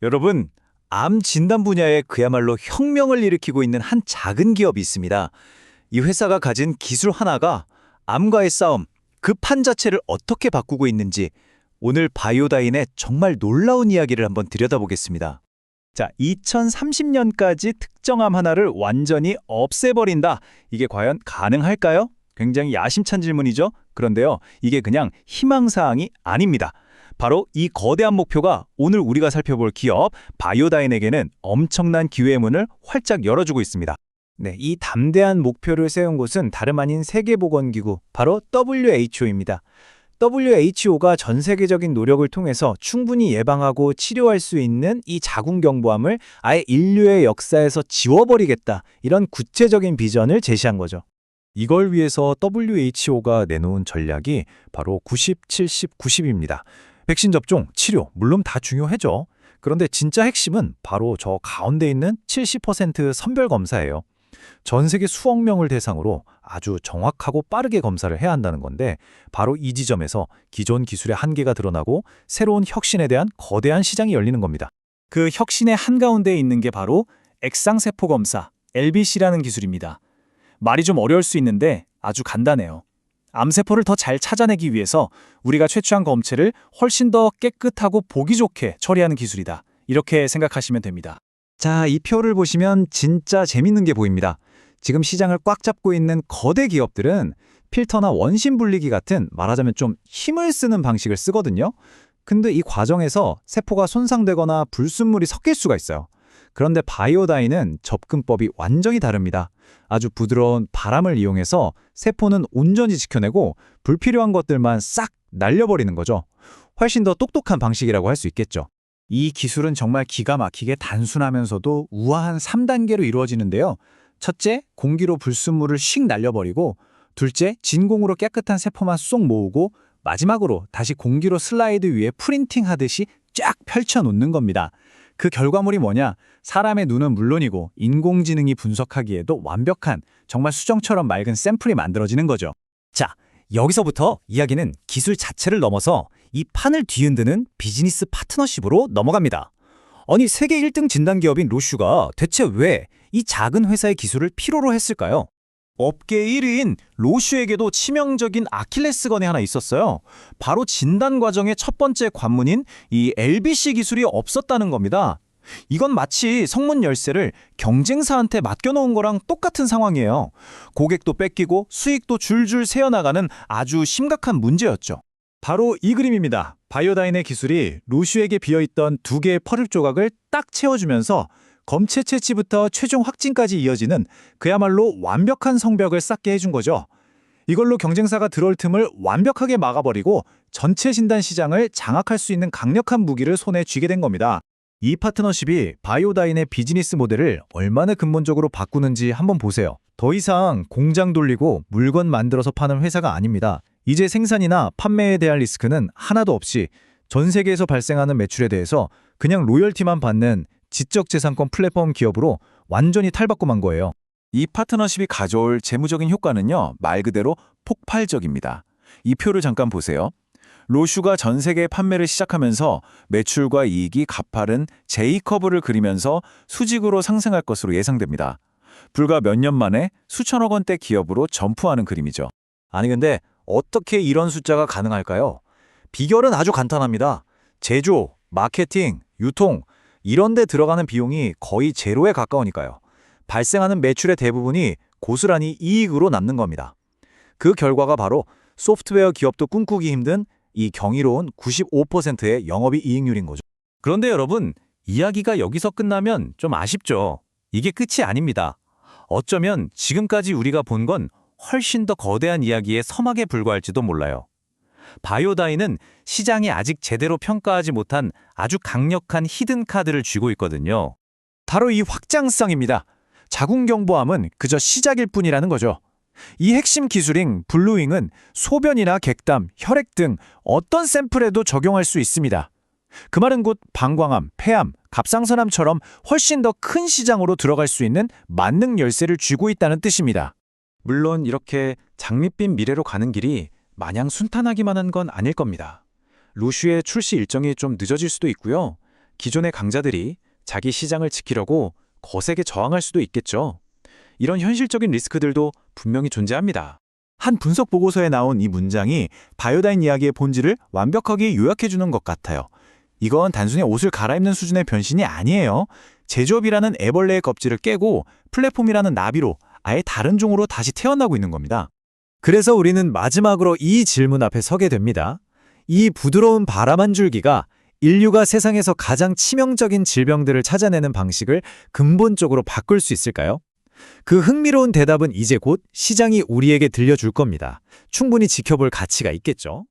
여러분, 암 진단 분야에 그야말로 혁명을 일으키고 있는 한 작은 기업이 있습니다. 이 회사가 가진 기술 하나가 암과의 싸움, 그 판 자체를 어떻게 바꾸고 있는지 오늘 바이오다인의 정말 놀라운 이야기를 한번 들여다보겠습니다. 자, 2030년까지 특정 암 하나를 완전히 없애버린다. 이게 과연 가능할까요? 굉장히 야심찬 질문이죠. 그런데요, 이게 그냥 희망사항이 아닙니다. 바로 이 거대한 목표가 오늘 우리가 살펴볼 기업 바이오다인에게는 엄청난 기회의 문을 활짝 열어주고 있습니다. 네, 이 담대한 목표를 세운 곳은 다름 아닌 세계보건기구, 바로 WHO입니다. WHO가 전 세계적인 노력을 통해서 충분히 예방하고 치료할 수 있는 이 자궁경부암을 아예 인류의 역사에서 지워버리겠다, 이런 구체적인 비전을 제시한 거죠. 이걸 위해서 WHO가 내놓은 전략이 바로 90, 70, 90입니다. 백신 접종, 치료, 물론 다 중요하죠. 그런데 진짜 핵심은 바로 저 가운데 있는 70% 선별 검사예요. 전 세계 수억 명을 대상으로 아주 정확하고 빠르게 검사를 해야 한다는 건데, 바로 이 지점에서 기존 기술의 한계가 드러나고 새로운 혁신에 대한 거대한 시장이 열리는 겁니다. 그 혁신의 한가운데에 있는 게 바로 액상세포 검사, LBC라는 기술입니다. 말이 좀 어려울 수 있는데 아주 간단해요. 암세포를 더 잘 찾아내기 위해서 우리가 채취한 검체를 훨씬 더 깨끗하고 보기 좋게 처리하는 기술이다, 이렇게 생각하시면 됩니다. 자, 이 표를 보시면 진짜 재밌는 게 보입니다. 지금 시장을 꽉 잡고 있는 거대 기업들은 필터나 원심 분리기 같은, 말하자면 좀 힘을 쓰는 방식을 쓰거든요. 근데 이 과정에서 세포가 손상되거나 불순물이 섞일 수가 있어요. 그런데 바이오다인은 접근법이 완전히 다릅니다. 아주 부드러운 바람을 이용해서 세포는 온전히 지켜내고 불필요한 것들만 싹 날려버리는 거죠. 훨씬 더 똑똑한 방식이라고 할 수 있겠죠. 이 기술은 정말 기가 막히게 단순하면서도 우아한 3단계로 이루어지는데요. 첫째, 공기로 불순물을 씩 날려버리고, 둘째, 진공으로 깨끗한 세포만 쏙 모으고, 마지막으로 다시 공기로 슬라이드 위에 프린팅 하듯이 쫙 펼쳐놓는 겁니다. 그 결과물이 뭐냐? 사람의 눈은 물론이고 인공지능이 분석하기에도 완벽한, 정말 수정처럼 맑은 샘플이 만들어지는 거죠. 자, 여기서부터 이야기는 기술 자체를 넘어서 이 판을 뒤흔드는 비즈니스 파트너십으로 넘어갑니다. 아니, 세계 1등 진단기업인 로슈가 대체 왜 이 작은 회사의 기술을 필요로 했을까요? 업계 1위인 로슈에게도 치명적인 아킬레스건이 하나 있었어요. 바로 진단 과정의 첫 번째 관문인 이 LBC 기술이 없었다는 겁니다. 이건 마치 성문 열쇠를 경쟁사한테 맡겨놓은 거랑 똑같은 상황이에요. 고객도 뺏기고 수익도 줄줄 새어나가는 아주 심각한 문제였죠. 바로 이 그림입니다. 바이오다인의 기술이 로슈에게 비어있던 두 개의 펄을 조각을 딱 채워주면서 검체 채취부터 최종 확진까지 이어지는 그야말로 완벽한 성벽을 쌓게 해준 거죠. 이걸로 경쟁사가 들어올 틈을 완벽하게 막아버리고 전체 진단 시장을 장악할 수 있는 강력한 무기를 손에 쥐게 된 겁니다. 이 파트너십이 바이오다인의 비즈니스 모델을 얼마나 근본적으로 바꾸는지 한번 보세요. 더 이상 공장 돌리고 물건 만들어서 파는 회사가 아닙니다. 이제 생산이나 판매에 대한 리스크는 하나도 없이 전 세계에서 발생하는 매출에 대해서 그냥 로열티만 받는 지적재산권 플랫폼 기업으로 완전히 탈바꿈한 거예요. 이 파트너십이 가져올 재무적인 효과는요, 말 그대로 폭발적입니다. 이 표를 잠깐 보세요. 로슈가 전 세계 판매를 시작하면서 매출과 이익이 가파른 J커브를 그리면서 수직으로 상승할 것으로 예상됩니다. 불과 몇 년 만에 수천억 원대 기업으로 점프하는 그림이죠. 아니, 근데 어떻게 이런 숫자가 가능할까요? 비결은 아주 간단합니다. 제조, 마케팅, 유통, 이런 데 들어가는 비용이 거의 제로에 가까우니까요. 발생하는 매출의 대부분이 고스란히 이익으로 남는 겁니다. 그 결과가 바로 소프트웨어 기업도 꿈꾸기 힘든 이 경이로운 95%의 영업이 이익률인 거죠. 그런데 여러분, 이야기가 여기서 끝나면 좀 아쉽죠. 이게 끝이 아닙니다. 어쩌면 지금까지 우리가 본 건 훨씬 더 거대한 이야기의 서막에 불과할지도 몰라요. 바이오다인은 시장이 아직 제대로 평가하지 못한 아주 강력한 히든 카드를 쥐고 있거든요. 바로 이 확장성입니다. 자궁경부암은 그저 시작일 뿐이라는 거죠. 이 핵심 기술인 블루윙은 소변이나 객담, 혈액 등 어떤 샘플에도 적용할 수 있습니다. 그 말은 곧 방광암, 폐암, 갑상선암처럼 훨씬 더 큰 시장으로 들어갈 수 있는 만능 열쇠를 쥐고 있다는 뜻입니다. 물론 이렇게 장밋빛 미래로 가는 길이 마냥 순탄하기만 한 건 아닐 겁니다. 로슈의 출시 일정이 좀 늦어질 수도 있고요. 기존의 강자들이 자기 시장을 지키려고 거세게 저항할 수도 있겠죠. 이런 현실적인 리스크들도 분명히 존재합니다. 한 분석 보고서에 나온 이 문장이 바이오다인 이야기의 본질을 완벽하게 요약해주는 것 같아요. 이건 단순히 옷을 갈아입는 수준의 변신이 아니에요. 제조업이라는 애벌레의 껍질을 깨고 플랫폼이라는 나비로 아예 다른 종으로 다시 태어나고 있는 겁니다. 그래서 우리는 마지막으로 이 질문 앞에 서게 됩니다. 이 부드러운 바람 한 줄기가 인류가 세상에서 가장 치명적인 질병들을 찾아내는 방식을 근본적으로 바꿀 수 있을까요? 그 흥미로운 대답은 이제 곧 시장이 우리에게 들려줄 겁니다. 충분히 지켜볼 가치가 있겠죠.